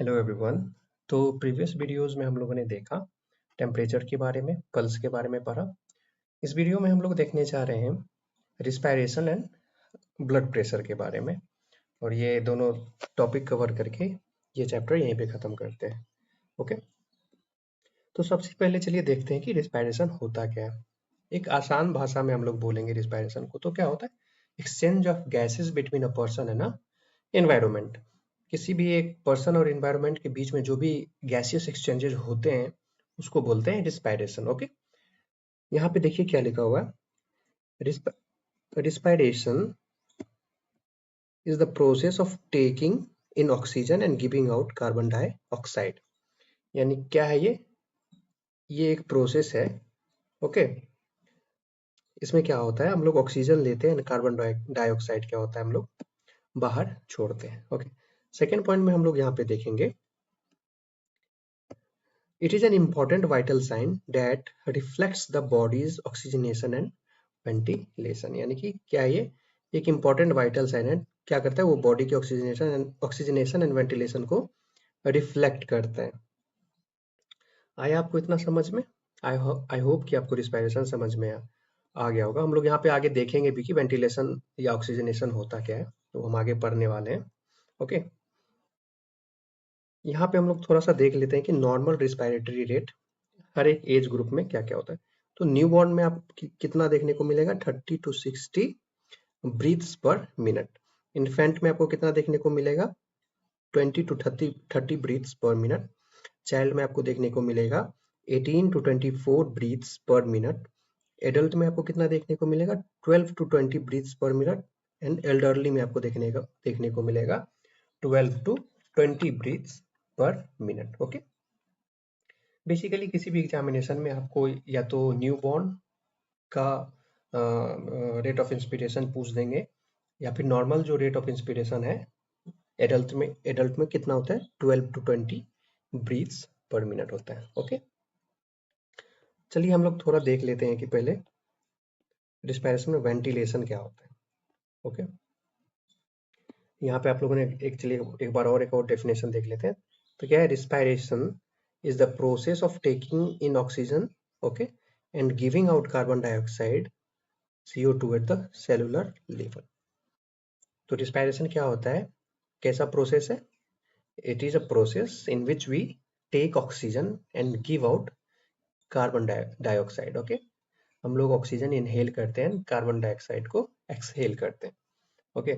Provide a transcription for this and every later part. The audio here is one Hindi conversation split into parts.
Hello everyone. तो प्रीवियस वीडियोस में हम लोगों ने देखा टेम्परेचर के बारे में, पल्स के बारे में पढ़ा। इस वीडियो में हम लोग देखने जा रहे हैं रिस्पायरेशन एंड ब्लड प्रेशर के बारे में, और ये दोनों टॉपिक कवर करके ये चैप्टर यहीं पे ख़त्म करते हैं। ओके, तो सबसे पहले चलिए देखते हैं कि रिस्पायरेशन होता क्या है। एक आसान भाषा में हम लोग बोलेंगे रिस्पायरेशन को, तो क्या होता है? Exchange of gases between a person and a environment. किसी भी एक पर्सन और एनवायरनमेंट के बीच में जो भी गैसियस एक्सचेंजेस होते हैं उसको बोलते हैं रिस्पायरेशन। ओके, यहाँ पे देखिए क्या लिखा हुआ है। Respiration is the process of taking in oxygen and giving out carbon dioxide. यानी क्या है ये एक प्रोसेस है। ओके, इसमें क्या होता है, हम लोग ऑक्सीजन लेते हैं, कार्बन डाइऑक्साइड क्या होता है हम लोग बाहर छोड़ते हैं। ओके, सेकेंड पॉइंट में हम लोग यहाँ पे देखेंगे, it is an important vital sign that reflects the body's oxygenation and ventilation। यानी कि क्या है, ये एक important vital sign है। क्या करता है वो? बॉडी की ऑक्सीजनेशन एंड वेंटिलेशन को रिफ्लेक्ट करता है। आया आपको इतना समझ में? आई होप कि आपको रिस्पायरेशन समझ में आ गया होगा। हम लोग यहाँ पे आगे देखेंगे भी कि वेंटिलेशन या ऑक्सीजनेशन होता क्या है, तो हम आगे पढ़ने वाले हैं। ओके, यहाँ पे हम लोग थोड़ा सा देख लेते हैं कि नॉर्मल रिस्पायरेटरी रेट हर एक एज ग्रुप में क्या क्या होता है। तो न्यू बॉर्न में आप कितना देखने को मिलेगा? 30 to 60 breaths per minute. Infant में आपको कितना देखने को मिलेगा? 20 to 30 breaths per minute. Child में आपको देखने को मिलेगा 18 to 24 breaths per minute. Adult में आपको कितना देखने को मिलेगा? 12 to 20 breaths per minute. And elderly में आपको देखने को मिलेगा 12 to 20 breaths per minute. Okay, basically किसी भी एग्जामिनेशन में आपको या तो न्यू बॉर्न का रेट ऑफ इंस्पिरेशन पूछ देंगे, या फिर नॉर्मल जो रेट ऑफ इंस्पिरेशन है एडल्ट में कितना होता है? 12 to 20 ब्रीथ्स पर मिनट होता है। ओके, चलिए हम लोग थोड़ा देख लेते हैं कि पहले रिस्पायरेशन में वेंटिलेशन क्या होता है। ओके, यहाँ पे आप लोगों ने चलिए एक और डेफिनेशन देख लेते हैं। तो क्या है? Respiration is the process of taking in oxygen, okay, and giving out carbon dioxide CO2 at the cellular level. तो रिस्पायरेशन क्या होता है? कैसा प्रोसेस है? It is a process in which we take oxygen and give out carbon dioxide. Okay, हम लोग ऑक्सीजन इनहेल करते हैं, कार्बन डाइऑक्साइड को एक्सहेल करते हैं। ओके,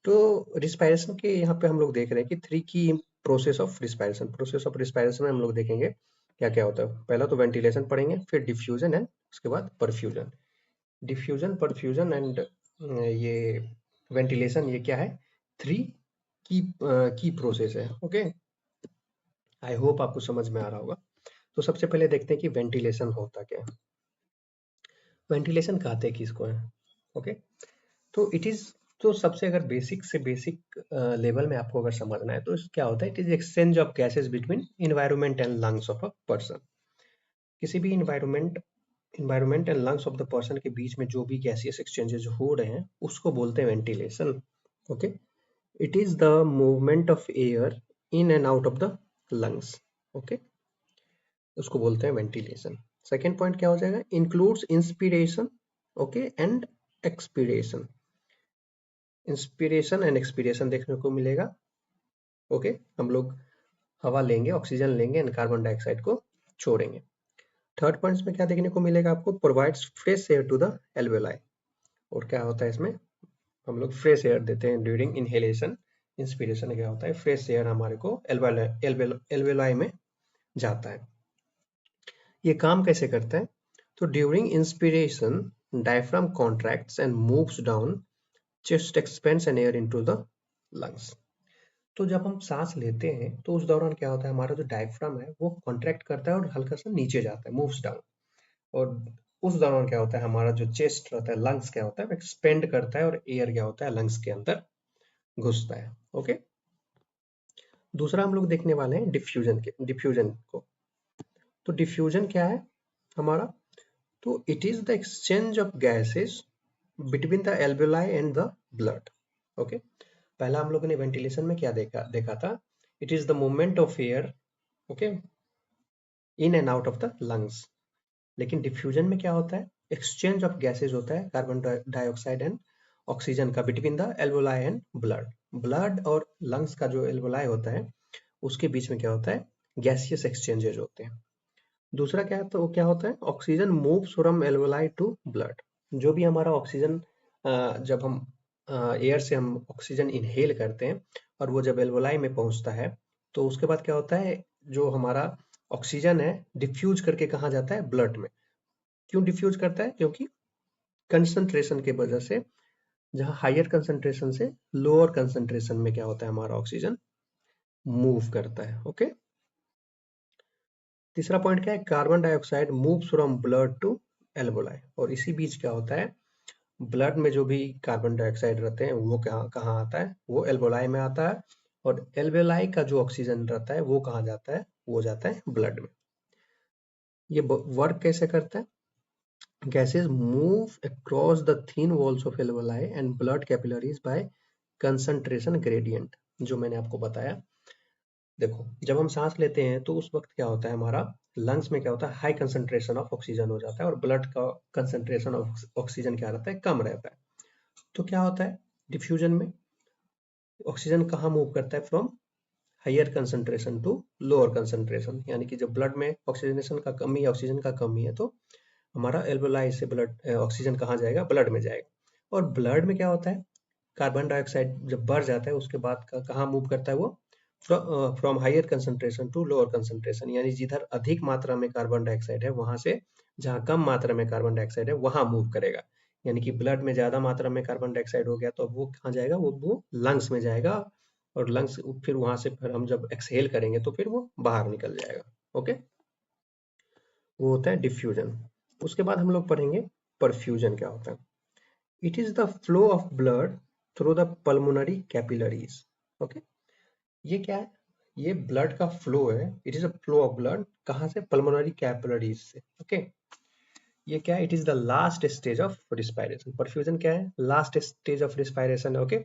तो रिस्पायरेशन के यहाँ पे हम लोग देख रहे हैं कि थ्री की प्रोसेस ऑफ रिस्पायरेशन में हम लोग देखेंगे क्या क्या होता है। पहला तो वेंटिलेशन पढ़ेंगे, फिर डिफ्यूजन एंड उसके बाद परफ्यूजन। डिफ्यूजन, परफ्यूजन एंड ये वेंटिलेशन, ये क्या है? थ्री की प्रोसेस है। ओके, आई होप आपको समझ में आ रहा होगा। तो सबसे पहले देखते हैं कि वेंटिलेशन होता क्या है। वेंटिलेशन कहते हैं किसको है? ओके, तो इट इज, तो सबसे अगर बेसिक से बेसिक लेवल में आपको अगर समझना है तो क्या होता है? It is exchange of gases between environment and lungs of a person. किसी भी environment and lungs of the person के बीच में जो भी गैसियस एक्सचेंजेस हो रहे हैं उसको बोलते हैं ventilation. Okay, it is the movement of air in and out of the lungs. Okay, उसको बोलते हैं वेंटिलेशन। सेकेंड पॉइंट क्या हो जाएगा? Includes inspiration, okay, and expiration. Inspiration and expiration देखने को मिलेगा। ओके, हम लोग हवा लेंगे, ऑक्सीजन लेंगे एंड कार्बन डाइऑक्साइड को छोड़ेंगे। थर्ड पॉइंट में क्या देखने को मिलेगा आपको? Provides fresh air to the alveoli. और क्या होता है इसमें? हम लोग फ्रेश एयर देते हैं ड्यूरिंग इनहेलेशन। इंस्पिरेशन क्या होता है? फ्रेश एयर हमारे को एल्वेलाई में जाता है। ये काम कैसे करता है? तो during inspiration diaphragm contracts and moves down, chest expends and air into the lungs. तो जब हम सांस लेते हैं तो उस दौरान क्या होता है? हमारा जो डायफ्राम है वो कॉन्ट्रैक्ट करता है और हल्का सा नीचे जाता है, मूव्स डाउन। और उस दौरान क्या होता है? हमारा जो चेस्ट रहता है, लंग्स क्या होता है? एक्सपेंड करता है और एयर क्या होता है? लंग्स के अंदर घुसता है। ओके, दूसरा हम लोग देखने वाले हैं डिफ्यूजन को। तो डिफ्यूजन क्या है हमारा? तो it is the exchange of gases between the alveoli and the blood. Okay, पहला हम लोगों ने वेंटिलेशन में क्या देखा था it is the movement of air, okay, in and out of the lungs. लेकिन डिफ्यूजन में क्या होता है, एक्सचेंज ऑफ गैसेज होता है, कार्बन डाइऑक्साइड एंड ऑक्सीजन का between the alveoli and blood. Blood और लंग्स का जो एल्वोलाई होता है उसके बीच में क्या होता है, गैसियस एक्सचेंजेज होते हैं। दूसरा क्या है, तो वो क्या होता है, oxygen moves from alveoli to blood. जो भी हमारा ऑक्सीजन, जब हम एयर से हम ऑक्सीजन इनहेल करते हैं और वो जब एल्वोलाई में पहुंचता है तो उसके बाद क्या होता है, जो हमारा ऑक्सीजन है डिफ्यूज करके कहाँ जाता है, ब्लड में। क्यों डिफ्यूज करता है, क्योंकि कंसंट्रेशन के वजह से, जहाँ हायर कंसंट्रेशन से लोअर कंसंट्रेशन में क्या होता है, हमारा ऑक्सीजन मूव करता है। ओके, तीसरा पॉइंट क्या है, carbon dioxide moves from blood to alveoli. और इसी बीच क्या होता है, ब्लड में जो भी कार्बन डाइऑक्साइड रहते हैं वो कहाँ कहाँ आता है, वो एल्वोलाई में आता है। और एल्वोलाई का जो ऑक्सीजन रहता है वो कहाँ जाता है, वो जाता है ब्लड में। ये वर्क कैसे करता है, gases move across the thin walls of alveoli and blood capillaries by concentration gradient, जो मैंने आपको बताया। देखो, जब हम सांस लेते हैं तो उस वक्त क्या होता है, हमारा लंग्स में क्या होता है, हाई कंसंट्रेशन ऑफ ऑक्सीजन हो जाता है और ब्लड का कंसंट्रेशन ऑफ ऑक्सीजन क्या रहता है, कम रहता है। तो क्या होता है, डिफ्यूजन में ऑक्सीजन कहाँ मूव करता है, from higher concentration to lower concentration. यानी कि जब ब्लड में ऑक्सीजनेशन का कमी है, ऑक्सीजन का कमी है, तो हमारा एल्वोलाई से ब्लड ऑक्सीजन कहाँ जाएगा, ब्लड में जाएगा। और ब्लड में क्या होता है, कार्बन डाइऑक्साइड जब बढ़ जाता है उसके बाद कहाँ मूव करता है, वो from higher concentration to lower concentration. यानी जिधर अधिक मात्रा में कार्बन डाइऑक्साइड है वहां से जहाँ कम मात्रा में कार्बन डाइऑक्साइड है वहां मूव करेगा। यानी कि ब्लड में ज्यादा मात्रा में कार्बन डाइऑक्साइड हो गया तो अब वो कहाँ जाएगा, वो लंग्स में जाएगा। और लंग्स फिर वहां से फिर हम जब एक्सहेल करेंगे तो फिर वो बाहर निकल जाएगा। ओके, वो होता है डिफ्यूजन। उसके बाद हम लोग पढ़ेंगे परफ्यूजन क्या होता है। It is the flow of blood through the pulmonary capillaries. Okay, ये क्या है, ये ब्लड का फ्लो है। It is a flow of blood कहाँ से, पल्मोनरी कैपिलरीज से। ओके, ये क्या है, it is the last stage of respiration. Perfusion क्या है, लास्ट स्टेज ऑफ रिस्पायरेशन है। ओके,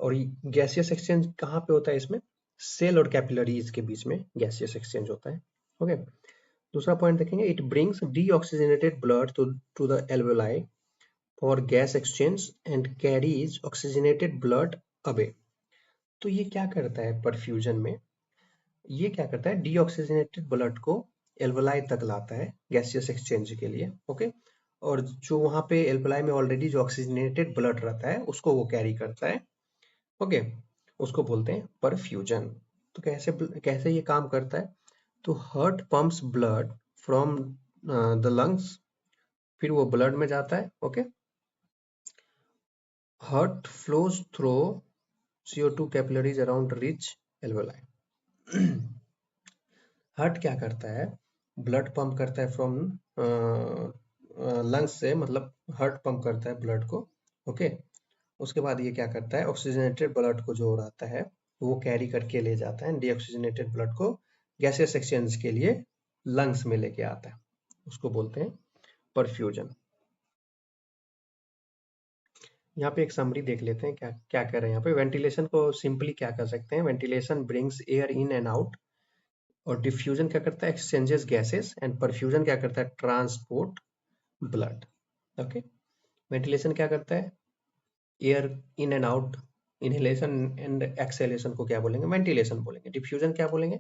और गैसियस एक्सचेंज कहाँ पे होता है, इसमें सेल और कैपिलरीज के बीच में गैसियस एक्सचेंज होता है। ओके, दूसरा पॉइंट देखेंगे, it brings deoxygenated blood to the alveoli for gas exchange and carries oxygenated blood away. तो ये क्या करता है परफ्यूजन में, ये क्या करता है, डीऑक्सीजनेटेड ब्लड को एल्वेलाई तक लाता है गैसियस एक्सचेंज के लिए। ओके, और जो वहां पे एल्वेलाई में ऑलरेडी जो ऑक्सीजनेटेड ब्लड रहता है उसको वो कैरी करता है। ओके, उसको बोलते हैं परफ्यूजन। तो कैसे कैसे ये काम करता है, तो heart pumps blood from the lungs, फिर वो ब्लड में जाता है। Okay, heart flows through CO2 capillaries around rich alveoli. Heart क्या करता है, ब्लड पंप करता है फ्रॉम लंग्स से, मतलब हार्ट पंप करता है ब्लड को। ओके, उसके बाद ये क्या करता है, ऑक्सीजनेटेड ब्लड को जो रहता है वो कैरी करके ले जाता है, डीऑक्सीजनेटेड ब्लड को गैसियस एक्सचेंज के लिए लंग्स में लेके आता है, उसको बोलते हैं परफ्यूजन। यहाँ पे एक समरी देख लेते हैं, क्या क्या कह रहे हैं यहाँ पे। वेंटिलेशन को सिंपली क्या कर सकते हैं, ventilation brings air in and out. और डिफ्यूजन क्या करता है, एक्सचेंजेस गैसेस। एंड परफ्यूजन क्या करता है, ट्रांसपोर्ट ब्लड। ओके, वेंटिलेशन क्या करता है, air in and out, inhalation and exhalation को क्या बोलेंगे, वेंटिलेशन बोलेंगे। डिफ्यूजन क्या बोलेंगे,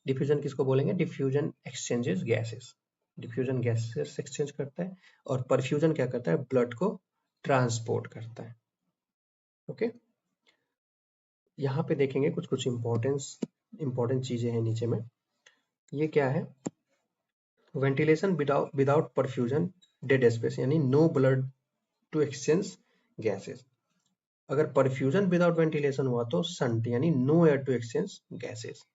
डिफ्यूजन किसको बोलेंगे, diffusion exchanges gases. Diffusion gases exchange करता है और परफ्यूजन क्या करता है, ब्लड को ट्रांसपोर्ट करता है। ओके, यहाँ पे देखेंगे कुछ कुछ इंपॉर्टेंट चीजें हैं नीचे में। ये क्या है, ventilation without perfusion dead space, यानी no blood to exchange gases. अगर परफ्यूजन विदाउट वेंटिलेशन हुआ तो संट, यानी no air to exchange gases.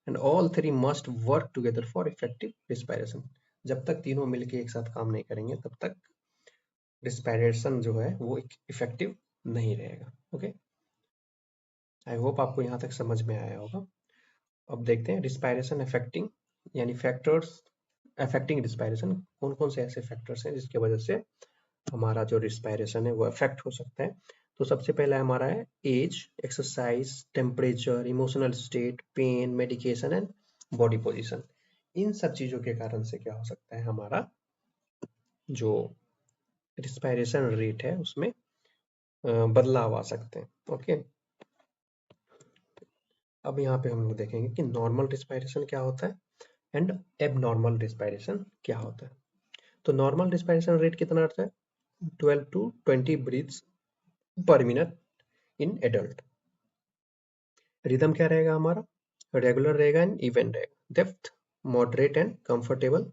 And all three must work together for effective respiration. जब तक तीनों मिलके एक साथ काम नहीं करेंगे तब तक रिस्पायरेशन जो है वो इफेक्टिव नहीं रहेगा। ओके, आई होप आपको यहाँ तक समझ में आया होगा। अब देखते हैं रिस्पायरेशन अफेक्टिंग, यानी फैक्टर्स अफेक्टिंग रिस्पायरेशन, कौन कौन से ऐसे फैक्टर्स हैं जिसकी वजह से हमारा जो रिस्पायरेशन है वो अफेक्ट हो सकता है। तो सबसे पहला हमारा है age, exercise, temperature, emotional state, pain, medication and body position. इन सब चीजों के कारण से क्या हो सकता है, हमारा जो रिस्पायरेशन रेट है उसमें बदलाव आ सकते हैं। ओके, अब यहाँ पे हम लोग देखेंगे कि नॉर्मल रिस्पायरेशन क्या होता है एंड एबनॉर्मल रिस्पायरेशन क्या होता है। तो नॉर्मल रिस्पायरेशन रेट कितना रहता है, 12 to 20 breaths per minute in adult. Rhythm क्या रहेगा हमारा, रेगुलर रहेगा एंड इवन रहेगा। Depth moderate and comfortable.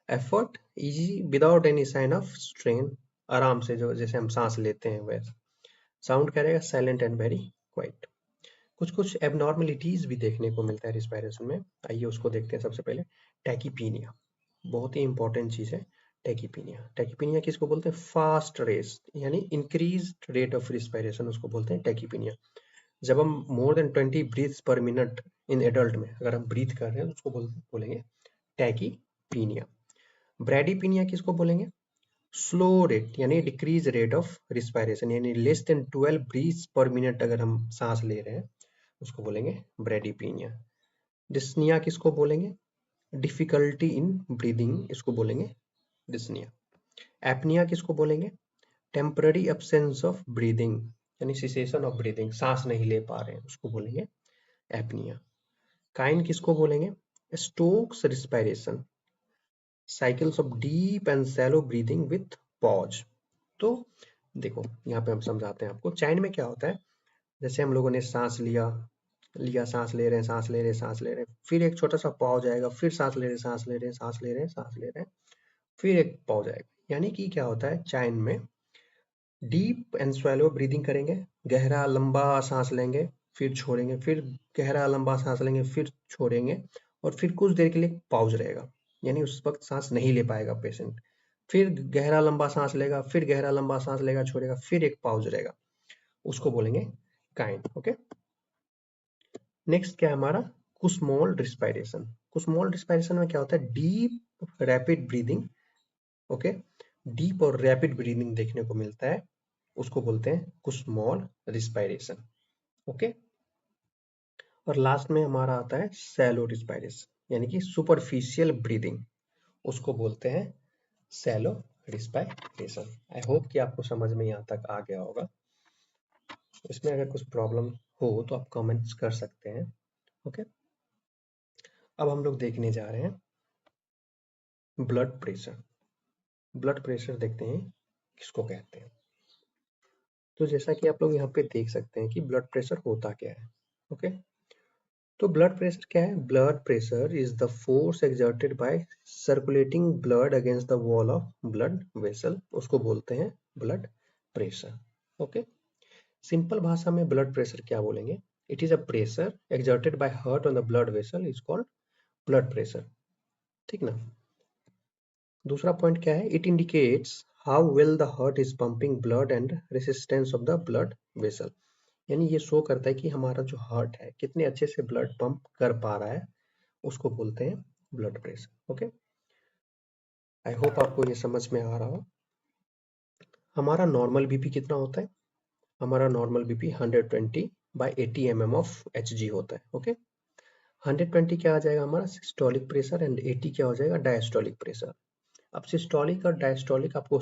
Effort easy without any sign of strain, आराम से जो जैसे हम सांस लेते हैं वैसे। साउंड क्या रहेगा, साइलेंट एंड वेरी क्वाइट। कुछ कुछ एबनॉर्मलिटीज भी देखने को मिलता है रिस्पायरेशन में, आइए उसको देखते हैं। सबसे पहले टैकीपीनिया, बहुत ही इंपॉर्टेंट चीज है टैकीपीनिया। टैकीपीनिया किसको बोलते हैं, फास्ट रेस यानी इंक्रीज रेट ऑफ रिस्पायरेशन, उसको बोलते हैं टैकीपीनिया। जब हम more than 20 breaths per minute in adult में अगर हम ब्रीथ कर रहे हैं तो उसको बोलेंगे टैकीपीनिया। ब्रैडीपीनिया किसको बोलेंगे, स्लो रेट यानी डिक्रीज रेट ऑफ रिस्पायरेशन, यानी less than 12 breaths per minute अगर हम सांस ले रहे हैं उसको बोलेंगे ब्रैडीपीनिया। डिस्निया किसको बोलेंगे, डिफिकल्टी इन ब्रीदिंग, इसको बोलेंगे डिस्निया। एपनिया किसको बोलेंगे, टेम्पररी एब्सेंस ऑफ ब्रीदिंग यानी सिसेशन ऑफ ब्रीदिंग, सांस नहीं ले पा रहे हैं उसको बोलेंगे एपनिया। काइन किसको बोलेंगे, Stokes respiration, cycles of deep and shallow breathing with pause. तो देखो यहाँ पे हम समझाते हैं आपको, चाइन में क्या होता है, जैसे हम लोगों ने सांस लिया सांस ले रहे हैं, सांस ले रहे हैं, सांस ले रहे हैं, फिर एक छोटा सा पॉज आएगा, फिर सांस ले रहे हैं, सांस ले रहे हैं, सांस ले रहे हैं, सांस ले रहे हैं, फिर एक पॉज आएगा। यानी कि क्या होता है, चाइन में डीप एंड स्वैलो ब्रीदिंग करेंगे, गहरा लंबा सांस लेंगे, फिर छोड़ेंगे, फिर गहरा लंबा सांस लेंगे, फिर छोड़ेंगे, और फिर कुछ देर के लिए पॉज रहेगा, यानी उस वक्त सांस नहीं ले पाएगा पेशेंट। फिर गहरा लंबा सांस लेगा, फिर गहरा लंबा सांस लेगा, छोड़ेगा, फिर एक पॉज रहेगा, उसको बोलेंगे काइंड। ओके, नेक्स्ट क्या है हमारा, कुस्मोल रिस्पायरेशन। कुस्मोल रिस्पायरेशन में क्या होता है, deep rapid breathing. Okay, deep और रैपिड ब्रीदिंग देखने को मिलता है, उसको बोलते हैं कुस्मोल रिस्पायरेशन। ओके, और लास्ट में हमारा आता है सैलो रिस्पायरेशन यानी कि सुपरफिशियल ब्रीदिंग, उसको बोलते हैं सैलो रिस्पायरेशन। आई होप कि आपको समझ में यहाँ तक आ गया होगा। इसमें अगर कुछ प्रॉब्लम हो तो आप कमेंट्स कर सकते हैं। ओके, अब हम लोग देखने जा रहे हैं ब्लड प्रेशर। ब्लड प्रेशर देखते हैं किसको कहते हैं। तो जैसा कि आप लोग यहाँ पे देख सकते हैं कि ब्लड प्रेशर होता क्या है। ओके, तो ब्लड प्रेशर क्या है, blood pressure is the force exerted by circulating blood against the wall of blood vessel, उसको बोलते हैं ब्लड प्रेशर। ओके, सिंपल भाषा में ब्लड प्रेशर क्या बोलेंगे, it is a pressure exerted by heart on the blood vessel is called blood pressure. ठीक ना। दूसरा पॉइंट क्या है, it indicates how well the heart is pumping blood and resistance of the blood vessel, यानी ये शो करता है कि हमारा जो हार्ट है कितने अच्छे से ब्लड पंप कर पा रहा है, उसको बोलते हैं blood pressure. Okay, I hope आपको ये समझ में आ रहा हो। हमारा नॉर्मल बीपी कितना होता है, हमारा normal BP 120 by 80 mm of Hg होता है। ओके, 120 क्या आ जाएगा हमारा सिस्टोलिक प्रेशर एंड 80 क्या हो जाएगा डायस्टोलिक प्रेशर। अब सिस्टोलिक और डायस्टोलिक आपको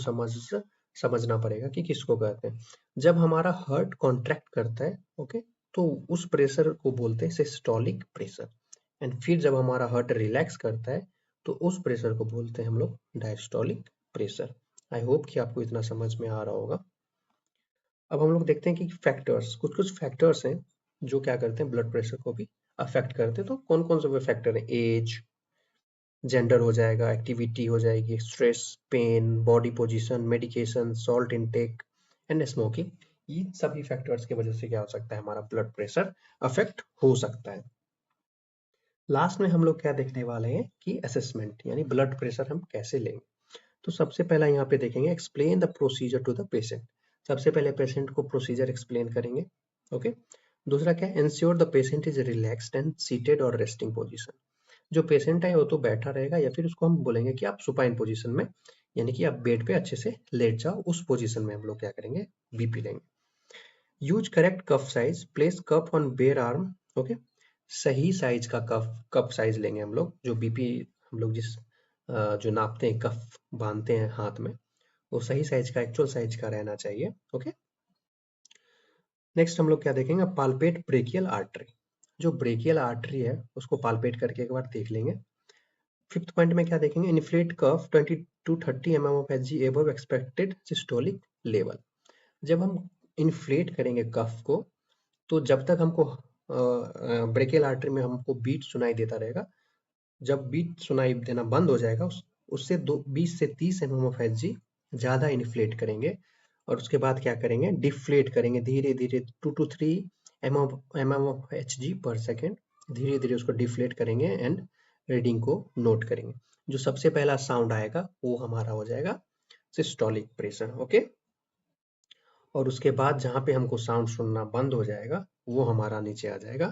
समझना पड़ेगा कि किसको कहते हैं। जब हमारा हार्ट कॉन्ट्रैक्ट करता है, ओके, तो उस प्रेशर को बोलते हैं सिस्टोलिक प्रेशर, एंड फिर जब हमारा हार्ट रिलैक्स करता है तो उस प्रेशर को बोलते हैं हम लोग डायस्टोलिक प्रेशर। आई होप कि आपको इतना समझ में आ रहा होगा। अब हम लोग देखते हैं कि फैक्टर्स, कुछ कुछ फैक्टर्स हैं जो क्या करते हैं ब्लड प्रेशर को भी अफेक्ट करते हैं। तो कौन कौन से वो फैक्टर हैं, एज, जेंडर हो जाएगा, एक्टिविटी हो जाएगी, stress, pain, body position, medication, salt intake and smoking. ये सभी फैक्टर्स की वजह से क्या हो सकता है, हमारा ब्लड प्रेशर अफेक्ट हो सकता है। लास्ट में हम लोग क्या देखने वाले हैं कि असेसमेंट यानी ब्लड प्रेशर हम कैसे लेंगे। तो सबसे पहला यहाँ पे देखेंगे explain the procedure to the patient. सबसे पहले पेशेंट को प्रोसीजर एक्सप्लेन करेंगे। ओके, दूसरा क्या है, ensure the patient is relaxed and seated और रेस्टिंग पोजीशन। जो पेशेंट है वो तो बैठा रहेगा या फिर उसको हम बोलेंगे कि आप सुपाइन पोजीशन में यानी कि आप बेड पे अच्छे से लेट जाओ, उस पोजीशन में हम लोग क्या करेंगे बीपी लेंगे। Use correct cuff size, place cuff on bare arm. Okay, सही साइज का कप साइज लेंगे हम लोग, जो बीपी हम लोग जिस जो नापते हैं, कफ बांधते हैं हाथ में, वो सही साइज का, एक्चुअल साइज का रहना चाहिए। ओके, नेक्स्ट हम लोग क्या देखेंगे, पाल्पेट ब्रेकियल आर्टरी। जो ब्रेकियल आर्टरी है उसको पाल्पेट करके एक बार देख लेंगे। फिफ्थ पॉइंट में क्या देखेंगे, inflate cuff 20 to 30 mm of Hg above expected systolic level. जब हम इन्फ्लेट करेंगे कफ को, तो जब तक हमको ब्रेकियल आर्टरी में हमको बीट सुनाई देता रहेगा, जब बीट सुनाई देना बंद हो जाएगा, उससे 20 से 30 mm ऑफ Hg ज़्यादा इन्फ्लेट करेंगे, और उसके बाद क्या करेंगे, डिफ्लेट करेंगे धीरे धीरे 2 to 3 mm ऑफ Hg पर सेकेंड, धीरे धीरे उसको डिफ्लेट करेंगे एंड रीडिंग को नोट करेंगे। जो सबसे पहला साउंड आएगा वो हमारा हो जाएगा सिस्टोलिक प्रेशर। ओके, और उसके बाद जहाँ पे हमको साउंड सुनना बंद हो जाएगा वो हमारा नीचे आ जाएगा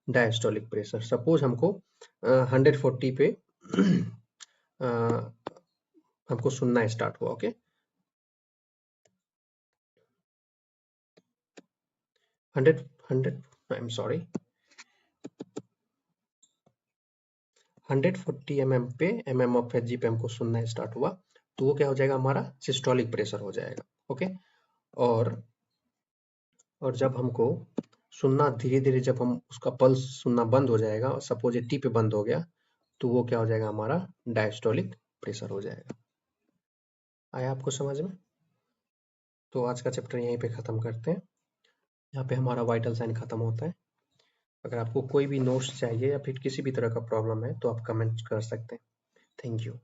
डायस्टोलिक प्रेशर। सपोज हमको 140 पे हमको सुनना स्टार्ट हुआ। ओके, 140 mm पे mm ऑफ Hg पे हमको सुनना स्टार्ट हुआ, तो वो क्या हो जाएगा, हमारा सिस्टोलिक प्रेशर हो जाएगा। ओके, और और जब हमको सुनना धीरे धीरे, जब हम उसका पल्स सुनना बंद हो जाएगा, और सपोज 80 पे बंद हो गया, तो वो क्या हो जाएगा, हमारा डायस्टोलिक प्रेशर हो जाएगा। आया आपको समझ में? तो आज का चैप्टर यहीं पे ख़त्म करते हैं। यहाँ पे हमारा वाइटल साइन ख़त्म होता है। अगर आपको कोई भी नोट्स चाहिए या फिर किसी भी तरह का प्रॉब्लम है तो आप कमेंट कर सकते हैं। Thank you.